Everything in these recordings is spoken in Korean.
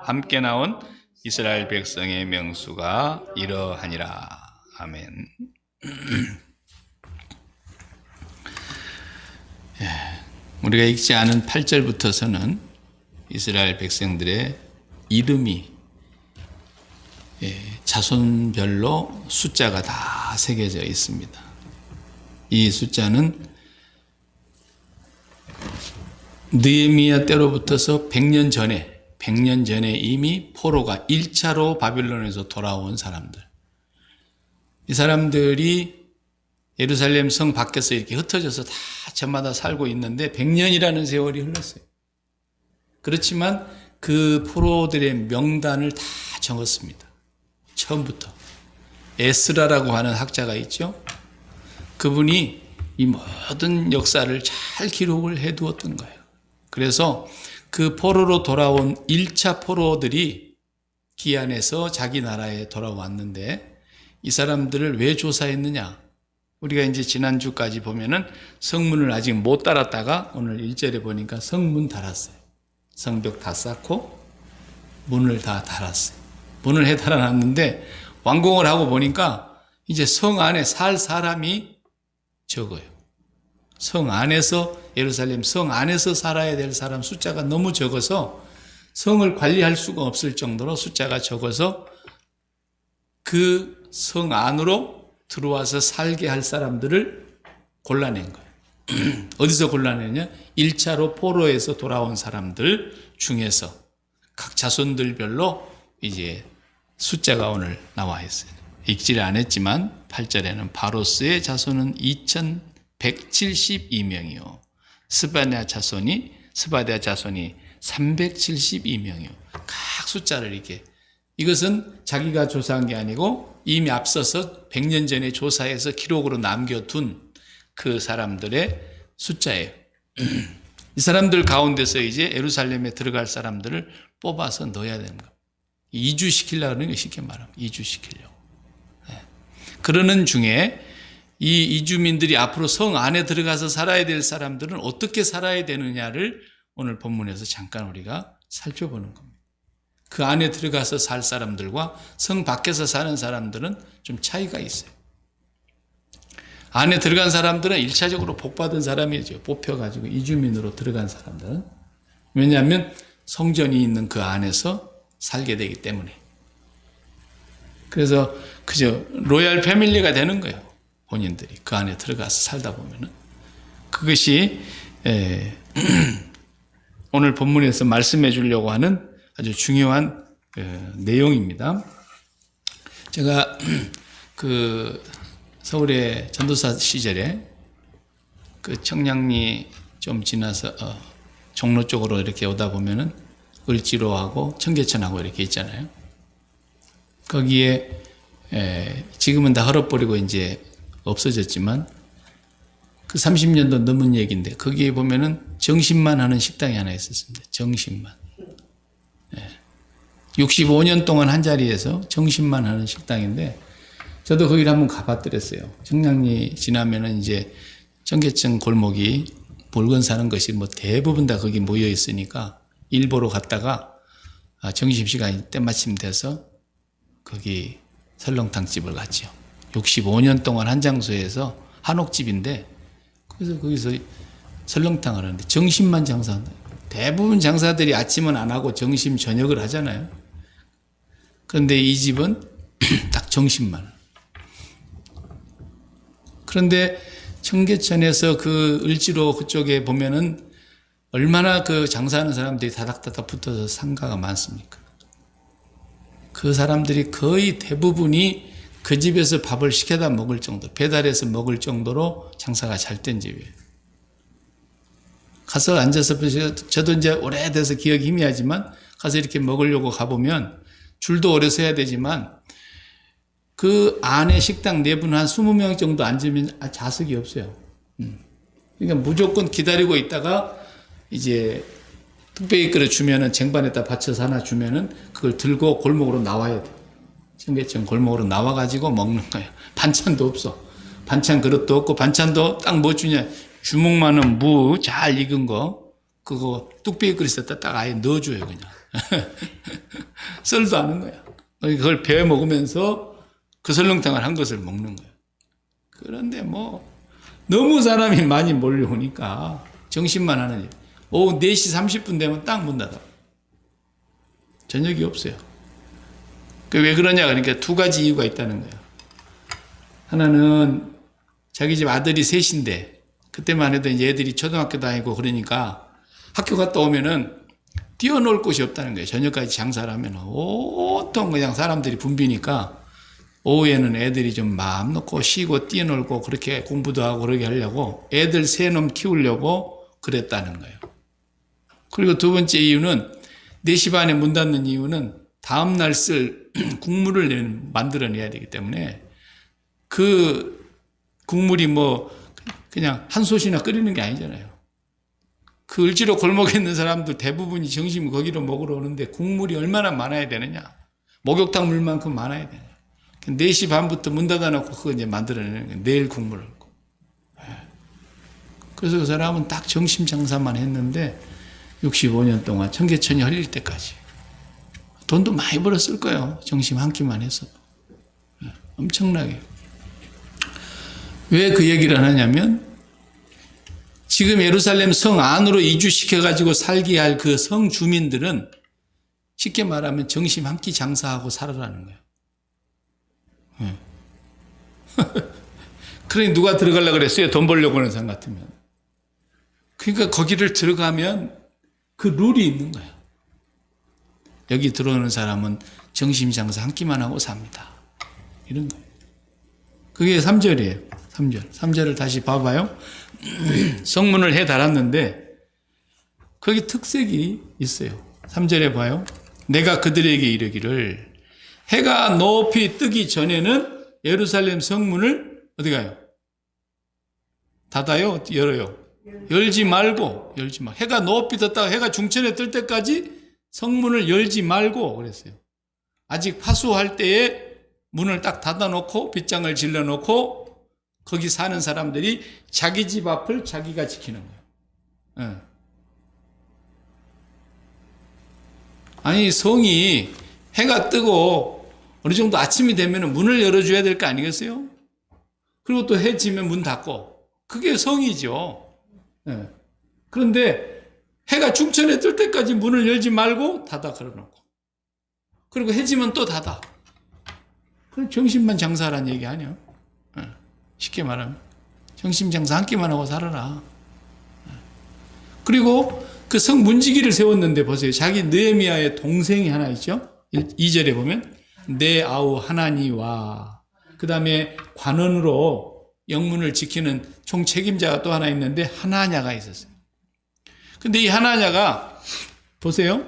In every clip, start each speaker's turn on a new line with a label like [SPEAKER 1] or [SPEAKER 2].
[SPEAKER 1] 함께 나온 이스라엘 백성의 명수가 이러하니라. 아멘. 우리가 읽지 않은 8절부터서는 이스라엘 백성들의 이름이 자손별로 숫자가 다 새겨져 있습니다. 이 숫자는 느헤미야 때로부터서 100년 전에 이미 포로가 1차로 바빌론에서 돌아온 사람들. 이 사람들이 예루살렘 성 밖에서 이렇게 흩어져서 다 저마다 살고 있는데 100년이라는 세월이 흘렀어요. 그렇지만 그 포로들의 명단을 다 적었습니다. 처음부터. 에스라라고 하는 학자가 있죠. 그분이 이 모든 역사를 잘 기록을 해두었던 거예요. 그래서 그 포로로 돌아온 1차 포로들이 기안에서 자기 나라에 돌아왔는데 이 사람들을 왜 조사했느냐? 우리가 이제 지난주까지 보면은 성문을 아직 못 달았다가 오늘 1절에 보니까 성문 달았어요. 성벽 다 쌓고 문을 다 달았어요. 문을 해 달아놨는데 완공을 하고 보니까 이제 성 안에 살 사람이 적어요. 성 안에서, 예루살렘 성 안에서 살아야 될 사람 숫자가 너무 적어서 성을 관리할 수가 없을 정도로 숫자가 적어서 그 성 안으로 들어와서 살게 할 사람들을 골라낸 거예요. 어디서 골라내냐? 1차로 포로에서 돌아온 사람들 중에서 각 자손들별로 이제 숫자가 오늘 나와 있어요. 읽지를 안 했지만 8절에는 바로스의 자손은 2172명이요. 스바냐 자손이 372명이요. 각 숫자를 이렇게. 이것은 자기가 조사한 게 아니고 이미 앞서서 100년 전에 조사해서 기록으로 남겨둔 그 사람들의 숫자예요. 이 사람들 가운데서 이제 예루살렘에 들어갈 사람들을 뽑아서 넣어야 되는 거예요. 이주시키려고 하는 거 쉽게 말하면 이주시키려고. 그러는 중에 이 이주민들이 앞으로 성 안에 들어가서 살아야 될 사람들은 어떻게 살아야 되느냐를 오늘 본문에서 잠깐 우리가 살펴보는 겁니다. 그 안에 들어가서 살 사람들과 성 밖에서 사는 사람들은 좀 차이가 있어요. 안에 들어간 사람들은 1차적으로 복받은 사람이죠. 뽑혀가지고 이주민으로 들어간 사람들은. 왜냐하면 성전이 있는 그 안에서 살게 되기 때문에. 그래서 그저 로얄 패밀리가 되는 거예요. 본인들이 그 안에 들어가서 살다 보면은. 그것이 오늘 본문에서 말씀해 주려고 하는 아주 중요한 내용입니다. 제가 그 서울의 전도사 시절에 그 청량리 좀 지나서 종로 쪽으로 이렇게 오다 보면은 을지로하고 청계천하고 이렇게 있잖아요. 거기에 지금은 다 헐어버리고 이제 없어졌지만 그 30년도 넘은 얘기인데 거기에 보면은 정신만 하는 식당이 하나 있었습니다. 정신만. 65년 동안 한 자리에서 정신만 하는 식당인데 저도 거기를 한번 가봤더랬어요. 청량리 지나면은 이제 청계천 골목이 물건 사는 것이 뭐 대부분 다 거기 모여 있으니까 일보러 갔다가 점심시간이 때마침 돼서 거기 설렁탕집을 갔죠. 65년 동안 한 장소에서 한옥집인데 그래서 거기서 설렁탕을 하는데 점심만 장사한다. 대부분 장사들이 아침은 안 하고 점심 저녁을 하잖아요. 그런데 이 집은 딱 점심만. 그런데 청계천에서 그 을지로 그쪽에 보면은 얼마나 그 장사하는 사람들이 다닥다닥 붙어서 상가가 많습니까? 그 사람들이 거의 대부분이 그 집에서 밥을 시켜다 먹을 정도, 배달해서 먹을 정도로 장사가 잘 된 집이에요. 가서 앉아서, 저도 이제 오래돼서 기억이 희미하지만 가서 이렇게 먹으려고 가보면 줄도 오래 서야 되지만 그 안에 식당 내부는 한 20명 정도 앉으면 좌석이 없어요. 그러니까 무조건 기다리고 있다가 이제 뚝배기 끓여 주면은 쟁반에다 받쳐서 하나 주면은 그걸 들고 골목으로 나와야 돼. 청계천 골목으로 나와가지고 먹는 거예요. 반찬도 없어. 반찬 그릇도 없고 반찬도 딱 뭐 주냐. 주먹만한 무 잘 익은 거 그거 뚝배기 그릇에다 딱 아예 넣어줘요 그냥. 썰도 않은 거야. 그걸 베어 먹으면서 그 설렁탕을 한 것을 먹는 거야. 그런데 뭐 너무 사람이 많이 몰려오니까 정신만 하는 일. 오후 4시 30분 되면 딱 문 닫아. 저녁이 없어요. 왜 그러냐? 그러니까 두 가지 이유가 있다는 거예요. 하나는 자기 집 아들이 셋인데 그때만 해도 이제 애들이 초등학교 다니고 그러니까 학교 갔다 오면은 뛰어놀 곳이 없다는 거예요. 저녁까지 장사를 하면 온통 그냥 사람들이 붐비니까 오후에는 애들이 좀 마음 놓고 쉬고 뛰어놀고 그렇게 공부도 하고 그러게 하려고 애들 세 놈 키우려고 그랬다는 거예요. 그리고 두 번째 이유는 4시 반에 문 닫는 이유는 다음날 쓸 국물을 만들어내야 되기 때문에 그 국물이 뭐 그냥 한 솥이나 끓이는 게 아니잖아요. 그 을지로 골목에 있는 사람들 대부분이 점심 거기로 먹으러 오는데 국물이 얼마나 많아야 되느냐. 목욕탕 물만큼 많아야 되냐. 4시 반부터 문 닫아놓고 그거 이제 만들어내는 거예요. 내일 국물을. 그래서 그 사람은 딱 점심 장사만 했는데 65년 동안 청계천이 흘릴 때까지. 돈도 많이 벌었을 거예요. 점심 한 끼만 해서. 엄청나게. 왜 그 얘기를 하냐면 지금 예루살렘 성 안으로 이주시켜가지고 살게 할 그 성 주민들은 쉽게 말하면 점심 한 끼 장사하고 살아라는 거예요. 그러니 누가 들어가려고 그랬어요? 돈 벌려고 하는 사람 같으면. 그러니까 거기를 들어가면 그 룰이 있는 거예요. 여기 들어오는 사람은 점심 장사 한 끼만 하고 삽니다. 이런 거예요. 그게 3절이에요. 3절. 3절을 다시 봐봐요. 성문을 해 달았는데 거기 특색이 있어요. 3절에 봐요. 내가 그들에게 이르기를 해가 높이 뜨기 전에는 예루살렘 성문을 어디 가요? 닫아요? 열어요? 열지 말고 해가 높이 떴다가 해가 중천에 뜰 때까지 성문을 열지 말고 그랬어요. 아직 파수할 때에 문을 딱 닫아놓고 빗장을 질러놓고 거기 사는 사람들이 자기 집 앞을 자기가 지키는 거예요. 아니 성이 해가 뜨고 어느 정도 아침이 되면 문을 열어줘야 될 거 아니겠어요? 그리고 또 해 지면 문 닫고 그게 성이죠. 그런데 해가 중천에 뜰 때까지 문을 열지 말고 닫아 걸어놓고 그리고 해 지면 또 닫아. 그럼 정신만 장사하라는 얘기 아니야? 쉽게 말하면 정신 장사 한 끼만 하고 살아라. 그리고 그 성 문지기를 세웠는데 보세요. 자기 느헤미야의 동생이 하나 있죠. 2절에 보면 내 아우 하나니와 그 다음에 관원으로 영문을 지키는 총책임자가 또 하나 있는데 하나냐가 있었어요. 근데 이 하나냐가 보세요.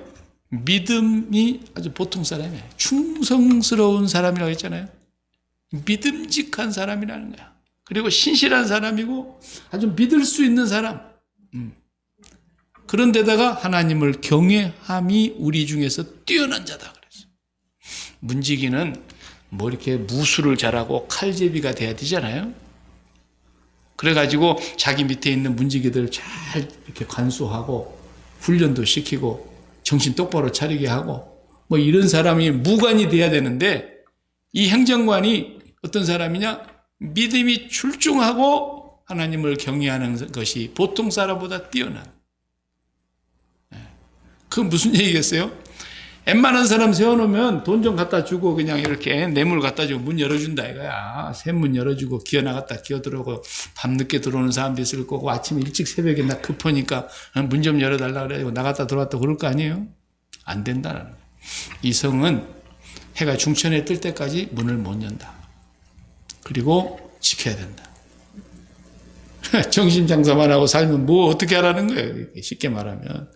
[SPEAKER 1] 믿음이 아주 보통 사람이에요. 충성스러운 사람이라고 했잖아요. 믿음직한 사람이라는 거야. 그리고 신실한 사람이고 아주 믿을 수 있는 사람. 그런데다가 하나님을 경외함이 우리 중에서 뛰어난 자다 그랬어요. 문지기는 뭐 이렇게 무술을 잘하고 칼제비가 돼야 되잖아요. 그래가지고 자기 밑에 있는 문지기들 잘 이렇게 관수하고 훈련도 시키고 정신 똑바로 차리게 하고 뭐 이런 사람이 무관이 돼야 되는데 이 행정관이 어떤 사람이냐? 믿음이 출중하고 하나님을 경외하는 것이 보통 사람보다 뛰어난. 그건 무슨 얘기겠어요? 웬만한 사람 세워놓으면 돈 좀 갖다 주고 그냥 이렇게 뇌물 갖다 주고 문 열어준다 이거야. 샘문 열어주고 기어 나갔다 기어 들어오고 밤늦게 들어오는 사람도 있을 거고 아침에 일찍 새벽에 나 급하니까 문 좀 열어달라 그래가지고 나갔다 들어왔다 그럴 거 아니에요? 안 된다는 거예요. 이 성은 해가 중천에 뜰 때까지 문을 못 연다. 그리고 지켜야 된다. 정신장사만 하고 살면 뭐 어떻게 하라는 거예요? 쉽게 말하면.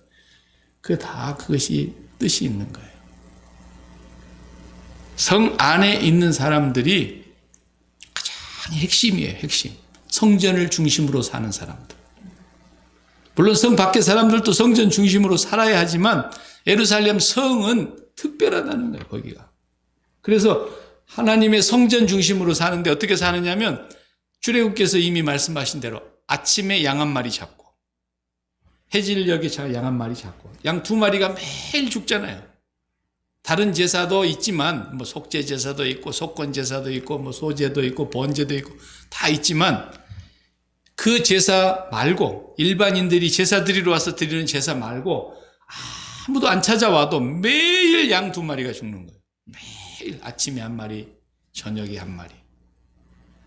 [SPEAKER 1] 그것이 뜻이 있는 거예요. 성 안에 있는 사람들이 가장 핵심이에요. 핵심. 성전을 중심으로 사는 사람들. 물론 성 밖의 사람들도 성전 중심으로 살아야 하지만 예루살렘 성은 특별하다는 거예요. 거기가. 그래서 하나님의 성전 중심으로 사는데 어떻게 사느냐면 출애굽께서 이미 말씀하신 대로 아침에 양 한 마리 잡고 해질녘에 양 한 마리 잡고 양 2마리가 매일 죽잖아요. 다른 제사도 있지만 뭐 속죄 제사도 있고 속건 제사도 있고 뭐 소제도 있고 번제도 있고 다 있지만 그 제사 말고 일반인들이 제사 드리러 와서 드리는 제사 말고 아무도 안 찾아와도 매일 양 2마리가 죽는 거예요. 매일 아침에 1마리, 저녁에 1마리.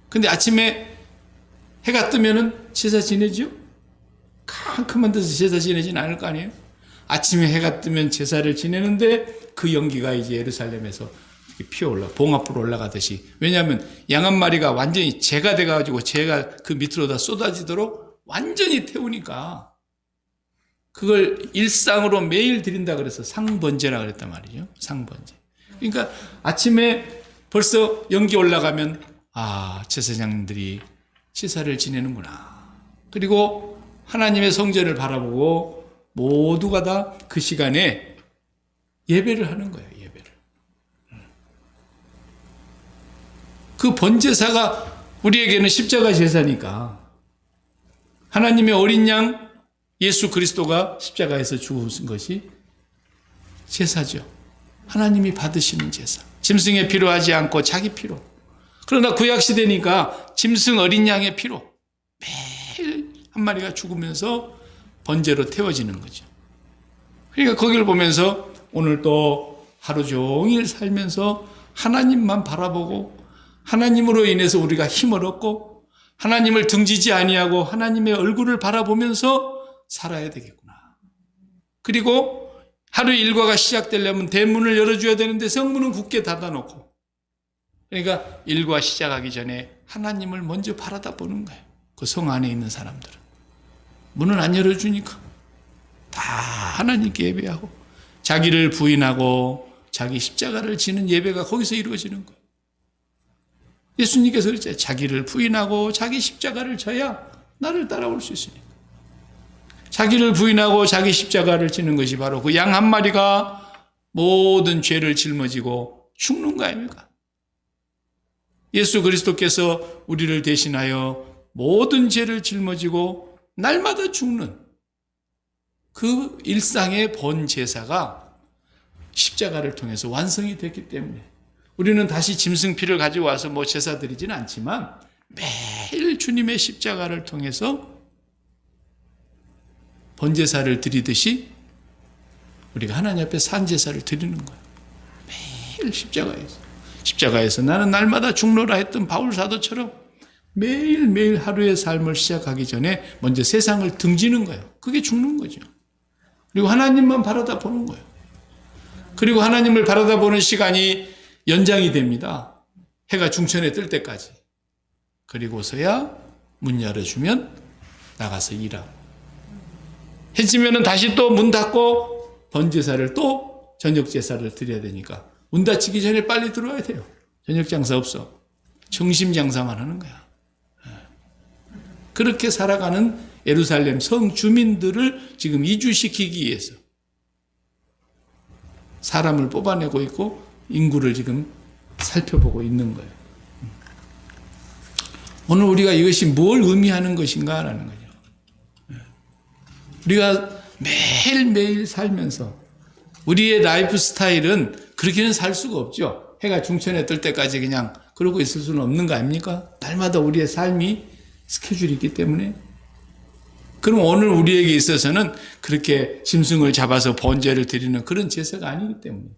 [SPEAKER 1] 근데 아침에 해가 뜨면은 제사 지내죠? 캄캄한 데서 제사 지내진 않을 거 아니에요? 아침에 해가 뜨면 제사를 지내는데 그 연기가 이제 예루살렘에서 피어올라 봉합으로 올라가듯이. 왜냐하면 양 1마리가 완전히 재가 돼가지고 재가 그 밑으로 다 쏟아지도록 완전히 태우니까 그걸 일상으로 매일 드린다 그래서 상번제라 그랬단 말이죠. 상번제. 그러니까 아침에 벌써 연기 올라가면 제사장들이 제사를 지내는구나. 그리고 하나님의 성전을 바라보고 모두가 다 그 시간에 예배를 하는 거예요. 예배를. 그 번제사가 우리에게는 십자가 제사니까 하나님의 어린 양 예수 그리스도가 십자가에서 죽으신 것이 제사죠. 하나님이 받으시는 제사. 짐승의 피로 하지 않고 자기 피로. 그러나 구약시대니까 짐승 어린 양의 피로 매일 1마리가 죽으면서 번제로 태워지는 거죠. 그러니까 거기를 보면서 오늘 또 하루 종일 살면서 하나님만 바라보고 하나님으로 인해서 우리가 힘을 얻고 하나님을 등지지 아니하고 하나님의 얼굴을 바라보면서 살아야 되겠구나. 그리고 하루 일과가 시작되려면 대문을 열어줘야 되는데 성문은 굳게 닫아놓고, 그러니까 일과 시작하기 전에 하나님을 먼저 바라다 보는 거예요. 그 성 안에 있는 사람들은 문을 안 열어주니까 다 하나님께 예배하고 자기를 부인하고 자기 십자가를 지는 예배가 거기서 이루어지는 거예요. 예수님께서 그랬잖아요. 자기를 부인하고 자기 십자가를 져야 나를 따라올 수 있으니까. 자기를 부인하고 자기 십자가를 지는 것이 바로 그 양 1마리가 모든 죄를 짊어지고 죽는 거 아닙니까? 예수 그리스도께서 우리를 대신하여 모든 죄를 짊어지고 날마다 죽는 그 일상의 번제사가 십자가를 통해서 완성이 됐기 때문에 우리는 다시 짐승 피를 가지고 와서 뭐 제사 드리지는 않지만 매일 주님의 십자가를 통해서 번제사를 드리듯이 우리가 하나님 앞에 산제사를 드리는 거예요. 매일 십자가에서 나는 날마다 죽노라 했던 바울 사도처럼 매일매일 하루의 삶을 시작하기 전에 먼저 세상을 등지는 거예요. 그게 죽는 거죠. 그리고 하나님만 바라다 보는 거예요. 그리고 하나님을 바라다 보는 시간이 연장이 됩니다. 해가 중천에 뜰 때까지. 그리고서야 문 열어주면 나가서 일하고. 해지면은 다시 또 문 닫고 번제사를 또 저녁 제사를 드려야 되니까 문 닫히기 전에 빨리 들어와야 돼요. 저녁 장사 없어. 점심 장사만 하는 거야. 그렇게 살아가는 예루살렘 성 주민들을 지금 이주시키기 위해서 사람을 뽑아내고 있고 인구를 지금 살펴보고 있는 거예요. 오늘 우리가 이것이 뭘 의미하는 것인가라는 거죠. 우리가 매일매일 살면서 우리의 라이프 스타일은 그렇게는 살 수가 없죠. 해가 중천에 뜰 때까지 그냥 그러고 있을 수는 없는 거 아닙니까? 날마다 우리의 삶이 스케줄이 있기 때문에. 그럼 오늘 우리에게 있어서는 그렇게 짐승을 잡아서 번제를 드리는 그런 제사가 아니기 때문에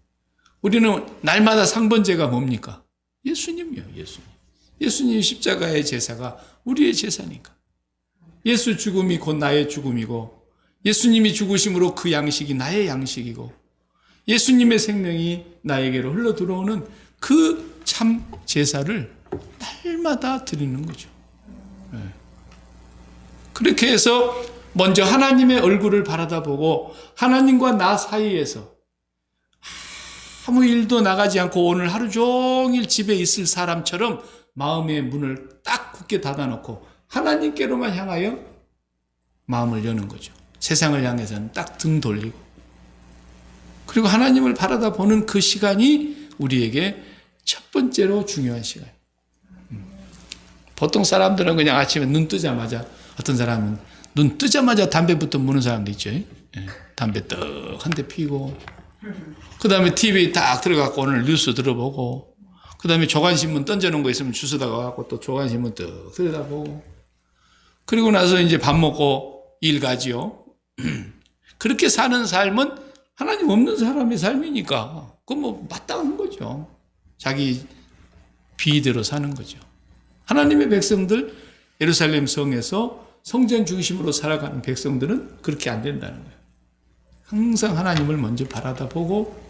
[SPEAKER 1] 우리는 날마다 상번제가 뭡니까? 예수님이요. 예수님 십자가의 제사가 우리의 제사니까. 예수 죽음이 곧 나의 죽음이고 예수님이 죽으심으로 그 양식이 나의 양식이고 예수님의 생명이 나에게로 흘러 들어오는 그 참 제사를 날마다 드리는 거죠. 그렇게 해서 먼저 하나님의 얼굴을 바라다 보고 하나님과 나 사이에서 아무 일도 나가지 않고 오늘 하루 종일 집에 있을 사람처럼 마음의 문을 딱 굳게 닫아놓고 하나님께로만 향하여 마음을 여는 거죠. 세상을 향해서는 딱 등 돌리고 그리고 하나님을 바라다 보는 그 시간이 우리에게 첫 번째로 중요한 시간. 보통 사람들은 그냥 아침에 눈 뜨자마자 어떤 사람은 눈 뜨자마자 담배부터 무는 사람도 있죠. 담배 떡 한 대 피고 그 다음에 TV에 딱 들어가고 오늘 뉴스 들어보고, 그 다음에 조간신문 던져놓은 거 있으면 주워다가 갖고 또 조간신문 또 들여다보고, 그리고 나서 이제 밥 먹고 일 가지요. 그렇게 사는 삶은 하나님 없는 사람의 삶이니까, 그건 뭐 마땅한 거죠. 자기 비대로 사는 거죠. 하나님의 백성들, 예루살렘 성에서 성전 중심으로 살아가는 백성들은 그렇게 안 된다는 거예요. 항상 하나님을 먼저 바라다 보고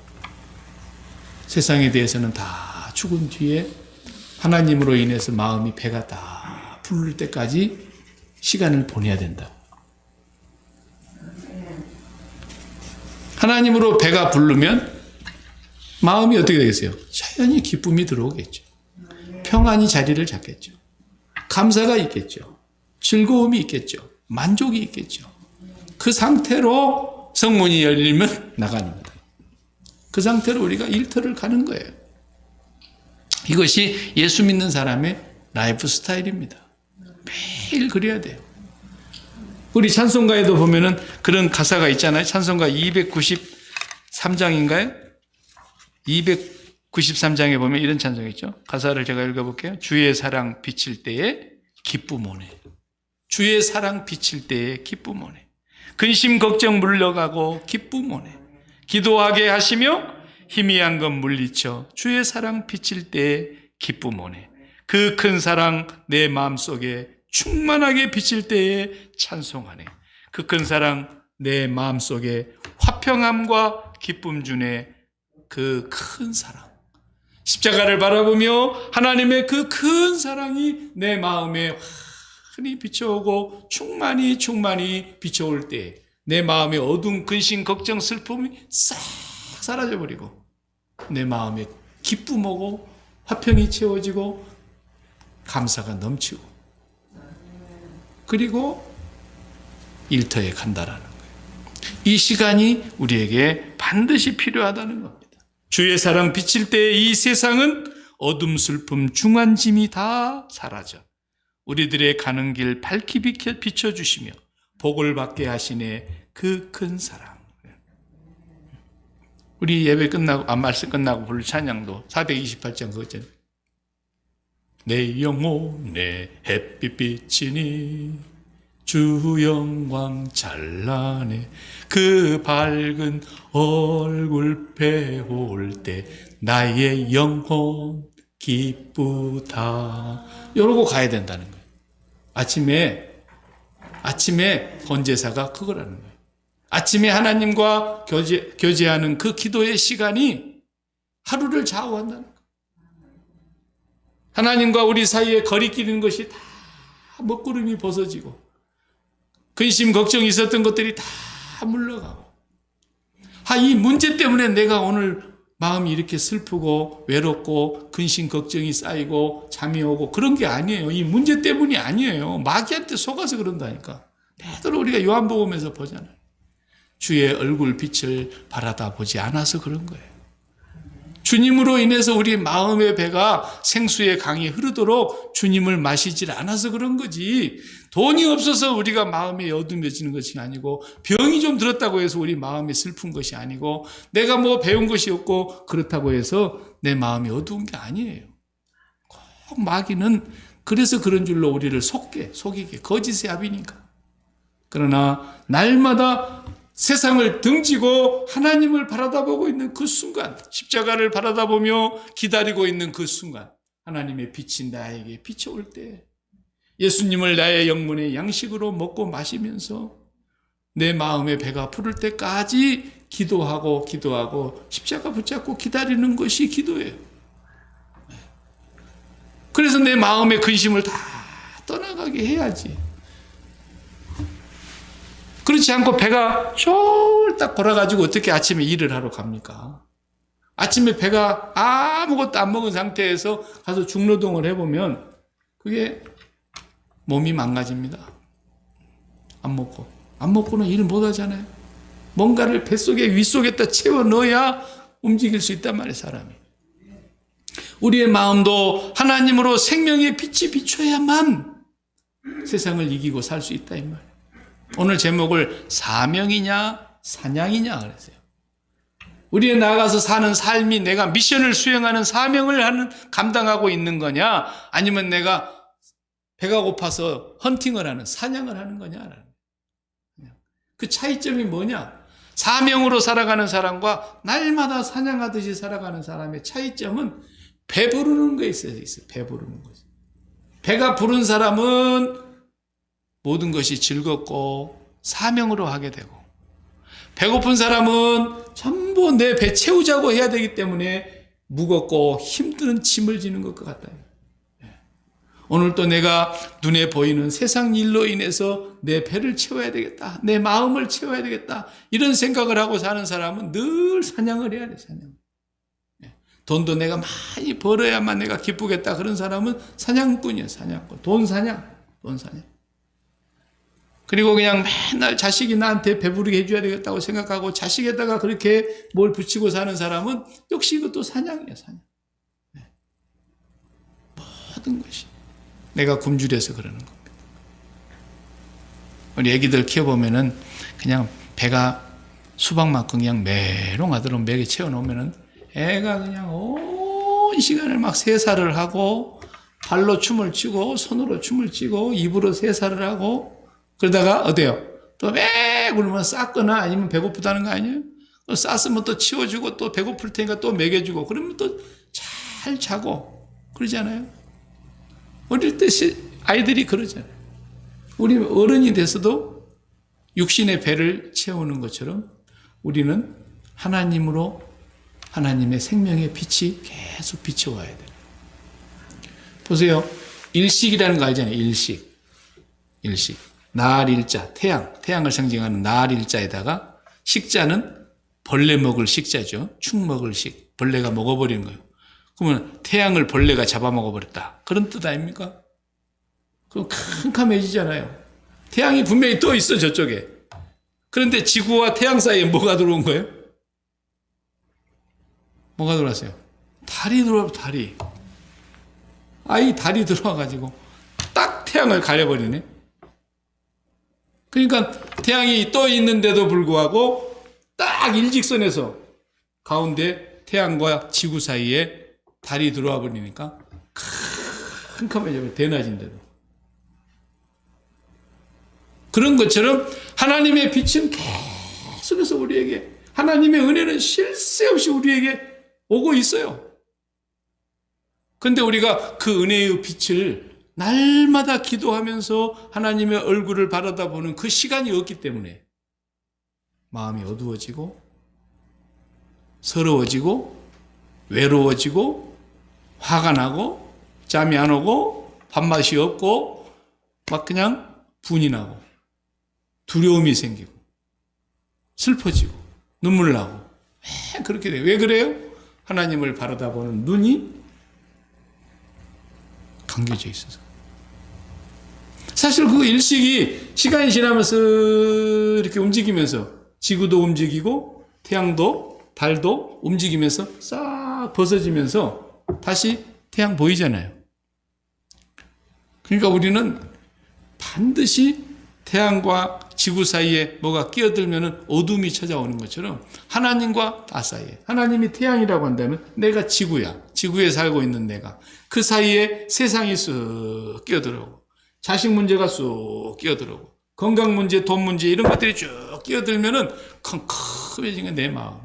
[SPEAKER 1] 세상에 대해서는 다 죽은 뒤에 하나님으로 인해서 마음이 배가 다 부를 때까지 시간을 보내야 된다. 하나님으로 배가 부르면 마음이 어떻게 되겠어요? 자연히 기쁨이 들어오겠죠. 평안이 자리를 잡겠죠. 감사가 있겠죠. 즐거움이 있겠죠. 만족이 있겠죠. 그 상태로 성문이 열리면 나가는 거다. 그 상태로 우리가 일터를 가는 거예요. 이것이 예수 믿는 사람의 라이프 스타일입니다. 매일 그래야 돼요. 우리 찬송가에도 보면은 그런 가사가 있잖아요. 찬송가 293장인가요? 293장에 보면 이런 찬송이 있죠. 가사를 제가 읽어볼게요. 주의 사랑 비칠 때에 기쁨 오네. 주의 사랑 비칠 때에 기쁨 오네. 근심 걱정 물러가고 기쁨 오네. 기도하게 하시며 희미한 것 물리쳐 주의 사랑 비칠 때에 기쁨 오네. 그 큰 사랑 내 마음속에 충만하게 비칠 때에 찬송하네. 그 큰 사랑 내 마음속에 화평함과 기쁨 주네. 그 큰 사랑. 십자가를 바라보며 하나님의 그 큰 사랑이 내 마음에 환히 비춰오고 충만히 비춰올 때 내 마음의 어두운 근심, 걱정, 슬픔이 싹 사라져버리고 내 마음에 기쁨 오고 화평이 채워지고 감사가 넘치고 그리고 일터에 간다라는 거예요. 이 시간이 우리에게 반드시 필요하다는 겁니다. 주의 사랑 비칠 때 이 세상은 어둠, 슬픔, 중한 짐이 다 사라져 우리들의 가는 길 밝히 비춰주시며 복을 받게 하시네. 그 큰 사랑. 우리 예배 끝나고 말씀 끝나고 부를 찬양도 428장 그거잖아요. 내 영혼에 햇빛 비치니 주 영광 찬란해 그 밝은 얼굴 배울 때 나의 영혼 기쁘다. 이러고 가야 된다는 거예요. 아침에 번제사가 그거라는 거예요. 아침에 하나님과 교제하는 그 기도의 시간이 하루를 좌우한다는 거예요. 하나님과 우리 사이에 거리끼리는 것이 다 먹구름이 벗어지고 근심, 걱정이 있었던 것들이 다 물러가고 이 문제 때문에 내가 오늘 마음이 이렇게 슬프고 외롭고 근심, 걱정이 쌓이고 잠이 오고 그런 게 아니에요. 이 문제 때문이 아니에요. 마귀한테 속아서 그런다니까. 되도록 우리가 요한복음에서 보잖아요. 주의 얼굴 빛을 바라다 보지 않아서 그런 거예요. 주님으로 인해서 우리 마음의 배가 생수의 강이 흐르도록 주님을 마시질 않아서 그런 거지. 돈이 없어서 우리가 마음이 어두워지는 것이 아니고 병이 좀 들었다고 해서 우리 마음이 슬픈 것이 아니고 내가 뭐 배운 것이 없고 그렇다고 해서 내 마음이 어두운 게 아니에요. 꼭 마귀는 그래서 그런 줄로 우리를 속이게 거짓의 압이니까. 그러나 날마다 세상을 등지고 하나님을 바라다보고 있는 그 순간, 십자가를 바라다보며 기다리고 있는 그 순간, 하나님의 빛이 나에게 비춰올 때 예수님을 나의 영문의 양식으로 먹고 마시면서 내 마음의 배가 부를 때까지 기도하고 십자가 붙잡고 기다리는 것이 기도예요. 그래서 내 마음의 근심을 다 떠나가게 해야지. 그렇지 않고 배가 쫄딱 골아가지고 어떻게 아침에 일을 하러 갑니까? 아침에 배가 아무것도 안 먹은 상태에서 가서 중노동을 해보면 그게 몸이 망가집니다. 안 먹고는 일을 못 하잖아요. 뭔가를 뱃속에 윗속에다 채워 넣어야 움직일 수 있단 말이에요, 사람이. 우리의 마음도 하나님으로 생명의 빛이 비춰야만 세상을 이기고 살 수 있다 이 말이에요. 오늘 제목을 사명이냐 사냥이냐 그랬어요. 우리의 나아가서 사는 삶이 내가 미션을 수행하는 사명을 감당하고 있는 거냐, 아니면 내가 배가 고파서 헌팅을 하는, 사냥을 하는 거냐라는 거예요. 그 차이점이 뭐냐? 사명으로 살아가는 사람과 날마다 사냥하듯이 살아가는 사람의 차이점은 배부르는 거에 있어요. 배부르는 거지. 배가 부른 사람은 모든 것이 즐겁고 사명으로 하게 되고, 배고픈 사람은 전부 내 배 채우자고 해야 되기 때문에 무겁고 힘든 짐을 지는 것 같다. 오늘 또 내가 눈에 보이는 세상 일로 인해서 내 배를 채워야 되겠다, 내 마음을 채워야 되겠다, 이런 생각을 하고 사는 사람은 늘 사냥을 해야 돼. 사냥. 돈도 내가 많이 벌어야만 내가 기쁘겠다, 그런 사람은 사냥꾼이야. 사냥꾼. 돈 사냥. 그리고 그냥 맨날 자식이 나한테 배부르게 해줘야 되겠다고 생각하고 자식에다가 그렇게 뭘 붙이고 사는 사람은 역시 이것도 사냥이야. 사냥. 모든 것이 내가 굶주려서 그러는 겁니다. 우리 애기들 키워보면은 그냥 배가 수박만큼 그냥 메롱하도록 먹여 채워놓으면은 애가 그냥 온 시간을 막 세살을 하고, 발로 춤을 추고, 손으로 춤을 추고, 입으로 세살을 하고, 그러다가 어때요? 또 매 굶으면 쌌거나 아니면 배고프다는 거 아니에요? 쌌으면 또 치워주고, 또 배고플 테니까 또 먹여주고, 그러면 또 잘 자고 그러지 않아요? 어릴 때 아이들이 그러잖아요. 우리 어른이 돼서도 육신의 배를 채우는 것처럼 우리는 하나님으로, 하나님의 생명의 빛이 계속 비춰와야 돼요. 보세요. 일식이라는 거 알잖아요. 일식. 날 일자, 태양을 상징하는 날 일자에다가 식자는 벌레 먹을 식자죠. 축 먹을 식. 벌레가 먹어버리는 거예요. 그러면 태양을 벌레가 잡아먹어버렸다, 그런 뜻 아닙니까? 그럼 캄캄해지잖아요. 태양이 분명히 또 있어, 저쪽에. 그런데 지구와 태양 사이에 뭐가 들어온 거예요? 뭐가 들어왔어요? 달이 들어와. 달이 들어와가지고 딱 태양을 가려버리네. 그러니까 태양이 떠 있는데도 불구하고 딱 일직선에서 가운데 태양과 지구 사이에 달이 들어와 버리니까 캄캄해져, 대낮인데도. 그런 것처럼 하나님의 빛은 계속해서 우리에게, 하나님의 은혜는 쉴 새 없이 우리에게 오고 있어요. 그런데 우리가 그 은혜의 빛을 날마다 기도하면서 하나님의 얼굴을 바라다보는 그 시간이 없기 때문에 마음이 어두워지고 서러워지고 외로워지고 화가 나고 잠이 안 오고 밥맛이 없고 막 그냥 분이 나고 두려움이 생기고 슬퍼지고 눈물 나고 그렇게 돼요. 왜 그래요? 하나님을 바라다보는 눈이 감겨져 있어서. 사실 그 일식이 시간이 지나면서 이렇게 움직이면서 지구도 움직이고 태양도 달도 움직이면서 싹 벗어지면서 다시 태양 보이잖아요. 그러니까 우리는 반드시 태양과 지구 사이에 뭐가 끼어들면 어둠이 찾아오는 것처럼 하나님과 나 사이에, 하나님이 태양이라고 한다면 내가 지구야. 지구에 살고 있는 내가. 그 사이에 세상이 쑥 끼어들어오고, 자식 문제가 쑥 끼어들어오고, 건강 문제, 돈 문제 이런 것들이 쭉 끼어들면은 컴컴해진 게 내 마음.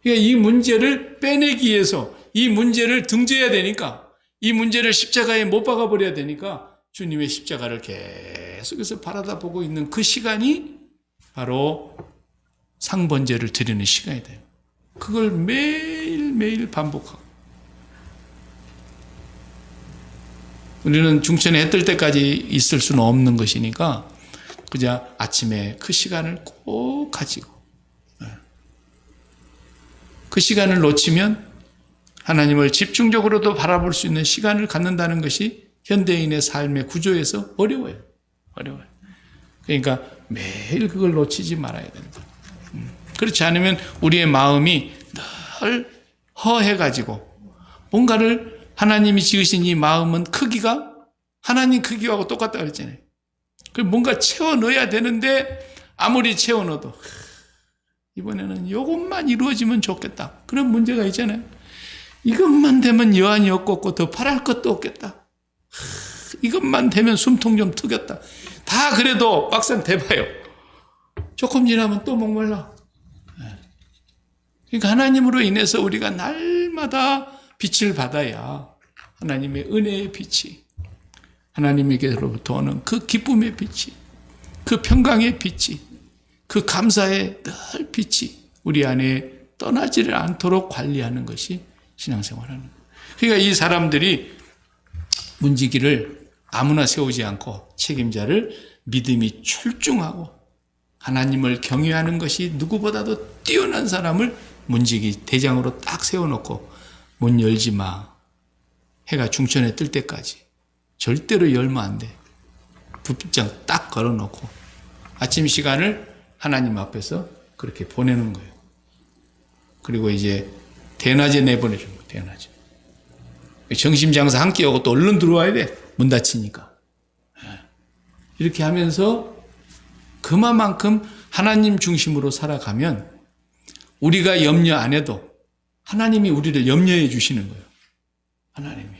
[SPEAKER 1] 그러니까 이 문제를 빼내기 위해서 이 문제를 등져야 되니까, 이 문제를 십자가에 못 박아버려야 되니까 주님의 십자가를 계속해서 바라다보고 있는 그 시간이 바로 상번제를 드리는 시간이 돼요. 그걸 매일매일 반복하고. 우리는 중천에 해 뜰 때까지 있을 수는 없는 것이니까 그저 아침에 그 시간을 꼭 가지고, 그 시간을 놓치면 하나님을 집중적으로도 바라볼 수 있는 시간을 갖는다는 것이 현대인의 삶의 구조에서 어려워요. 그러니까 매일 그걸 놓치지 말아야 된다. 그렇지 않으면 우리의 마음이 늘 허해가지고 뭔가를, 하나님이 지으신 이 마음은 크기가 하나님 크기하고 똑같다 그랬잖아요. 뭔가 채워 넣어야 되는데 아무리 채워 넣어도 이번에는 이것만 이루어지면 좋겠다. 그런 문제가 있잖아요. 이것만 되면 여한이 없고 더 바랄 것도 없겠다. 이것만 되면 숨통 좀 트겠다. 다 그래도 막상 돼봐요. 조금 지나면 또 목말라. 그러니까 하나님으로 인해서 우리가 날마다 빛을 받아야 하나님의 은혜의 빛이, 하나님에게로부터 오는 그 기쁨의 빛이, 그 평강의 빛이, 그 감사의 늘 빛이 우리 안에 떠나지를 않도록 관리하는 것이 신앙생활하는 거예요. 그러니까 이 사람들이 문지기를 아무나 세우지 않고 책임자를 믿음이 출중하고 하나님을 경외하는 것이 누구보다도 뛰어난 사람을 문지기 대장으로 딱 세워놓고 문 열지 마. 해가 중천에 뜰 때까지 절대로 열면 안 돼. 부빗장 딱 걸어놓고 아침 시간을 하나님 앞에서 그렇게 보내는 거예요. 그리고 이제 대낮에 내보내준 거예요. 대낮에. 정심장사 한 끼 하고 또 얼른 들어와야 돼. 문 닫히니까. 이렇게 하면서 그만큼 하나님 중심으로 살아가면 우리가 염려 안 해도 하나님이 우리를 염려해 주시는 거예요. 하나님이.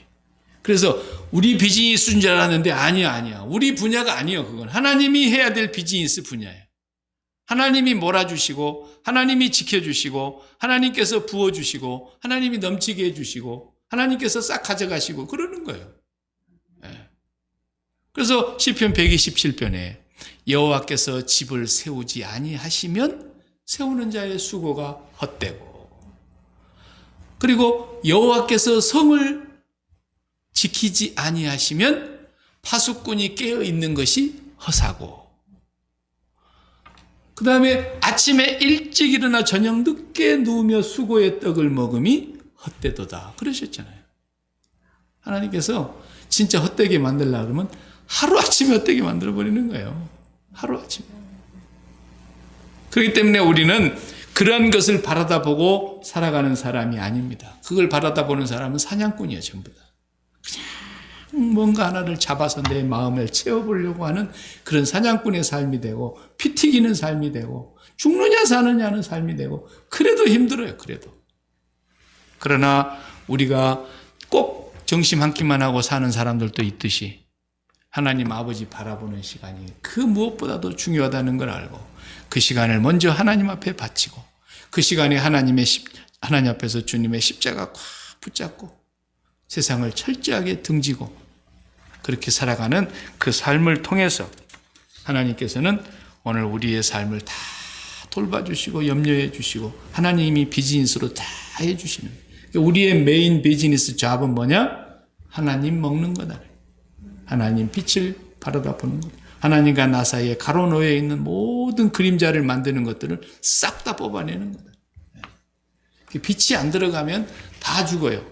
[SPEAKER 1] 그래서 우리 비즈니스인 줄 알았는데 아니야. 우리 분야가 아니에요. 그건 하나님이 해야 될 비즈니스 분야예요. 하나님이 몰아주시고 하나님이 지켜주시고 하나님께서 부어주시고 하나님이 넘치게 해주시고 하나님께서 싹 가져가시고 그러는 거예요. 그래서 시편 127편에 여호와께서 집을 세우지 아니하시면 세우는 자의 수고가 헛되고, 그리고 여호와께서 성을 지키지 아니하시면 파수꾼이 깨어 있는 것이 허사고, 그 다음에 아침에 일찍 일어나 저녁 늦게 누우며 수고의 떡을 먹음이 헛되도다 그러셨잖아요. 하나님께서 진짜 헛되게 만들려고 그러면 하루아침에 헛되게 만들어버리는 거예요. 하루아침에. 그렇기 때문에 우리는 그런 것을 바라다 보고 살아가는 사람이 아닙니다. 그걸 바라다 보는 사람은 사냥꾼이에요. 전부 다. 그냥 뭔가 하나를 잡아서 내 마음을 채워보려고 하는 그런 사냥꾼의 삶이 되고, 피 튀기는 삶이 되고, 죽느냐 사느냐는 삶이 되고, 그래도 힘들어요. 그래도. 그러나 우리가 꼭 정심 한 끼만 하고 사는 사람들도 있듯이 하나님 아버지 바라보는 시간이 그 무엇보다도 중요하다는 걸 알고 그 시간을 먼저 하나님 앞에 바치고 그 시간에 하나님 앞에서 주님의 십자가 꽉 붙잡고 세상을 철저하게 등지고 그렇게 살아가는 그 삶을 통해서 하나님께서는 오늘 우리의 삶을 다 돌봐주시고 염려해 주시고 하나님이 비즈니스로 다 해주시는 거예요. 우리의 메인 비즈니스 잡은 뭐냐? 하나님 먹는 거다. 하나님 빛을 바라다 보는 것. 하나님과 나 사이에 가로놓여 있는 모든 그림자를 만드는 것들을 싹 다 뽑아내는 거다. 빛이 안 들어가면 다 죽어요.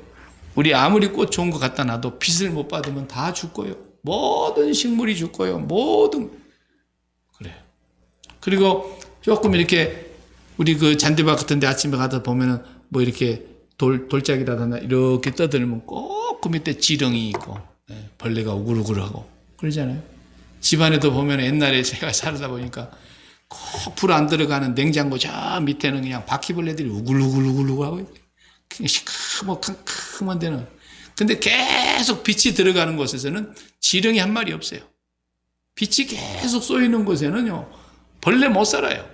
[SPEAKER 1] 우리 아무리 꽃 좋은 거 갖다 놔도 빛을 못 받으면 다 죽고요. 모든 식물이 죽고요. 모든. 그래요. 그리고 조금 이렇게 우리 그 잔디밭 같은 데 아침에 가다 보면은 뭐 이렇게 돌짝이라든가 이렇게 떠들면 꼭 그 밑에 지렁이 있고 벌레가 우글우글하고 그러잖아요. 집안에도 보면 옛날에 제가 살다 보니까 꼭 불 안 들어가는 냉장고 저 밑에는 그냥 바퀴벌레들이 우글우글하고 그냥 시커먼 데는. 근데 계속 빛이 들어가는 곳에서는 지렁이 한 마리 없어요. 빛이 계속 쏘이는 곳에는요 벌레 못 살아요.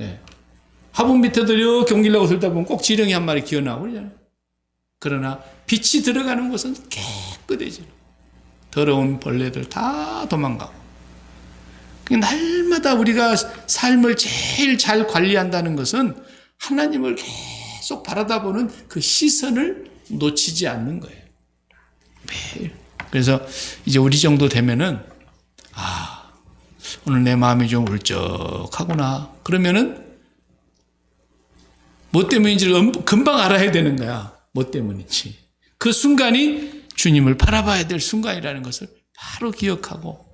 [SPEAKER 1] 예. 화분 밑에도 이렇게 옮기려고 들다 보면 꼭 지렁이 한 마리 기어나오고 그러잖아요. 그러나 빛이 들어가는 곳은 깨끗해져요. 더러운 벌레들 다 도망가고. 날마다 우리가 삶을 제일 잘 관리한다는 것은 하나님을 계속 바라다보는 그 시선을 놓치지 않는 거예요. 매일. 그래서 이제 우리 정도 되면은 오늘 내 마음이 좀 울적하구나. 그러면은 뭐 때문인지를 금방 알아야 되는 거야. 뭐 때문인지. 그 순간이 주님을 바라봐야 될 순간이라는 것을 바로 기억하고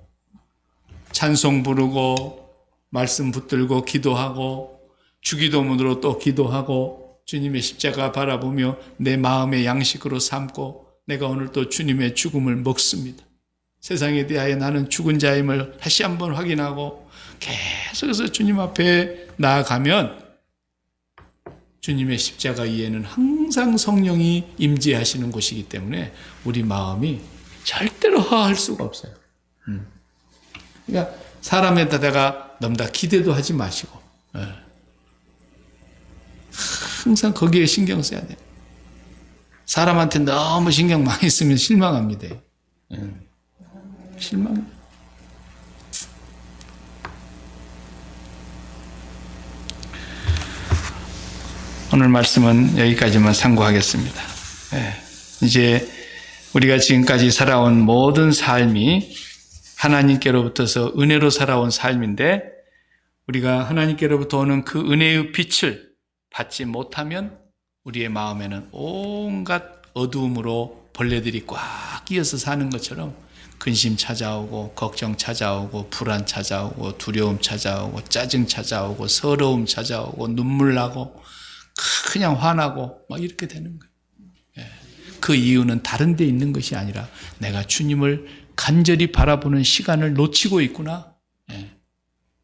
[SPEAKER 1] 찬송 부르고 말씀 붙들고 기도하고 주기도문으로 또 기도하고 주님의 십자가 바라보며 내 마음의 양식으로 삼고 내가 오늘 또 주님의 죽음을 먹습니다. 세상에 대하여 나는 죽은 자임을 다시 한번 확인하고 계속해서 주님 앞에 나아가면 주님의 십자가 이에는 항상 성령이 임재하시는 곳이기 때문에 우리 마음이 절대로 허할 수가 없어요. 그러니까 사람에다가 너무 다 기대도 하지 마시고 항상 거기에 신경 써야 돼요. 사람한테 너무 신경 많이 쓰면 실망합니다. 실망. 오늘 말씀은 여기까지만 상고하겠습니다. 이제 우리가 지금까지 살아온 모든 삶이 하나님께로부터서 은혜로 살아온 삶인데 우리가 하나님께로부터 오는 그 은혜의 빛을 받지 못하면 우리의 마음에는 온갖 어두움으로 벌레들이 꽉 끼어서 사는 것처럼 근심 찾아오고 걱정 찾아오고 불안 찾아오고 두려움 찾아오고 짜증 찾아오고 서러움 찾아오고 눈물 나고 그냥 화나고 막 이렇게 되는 거예요. 그 이유는 다른 데 있는 것이 아니라 내가 주님을 간절히 바라보는 시간을 놓치고 있구나.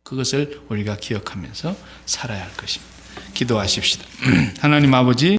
[SPEAKER 1] 그것을 우리가 기억하면서 살아야 할 것입니다. 기도하십시다. 하나님 아버지,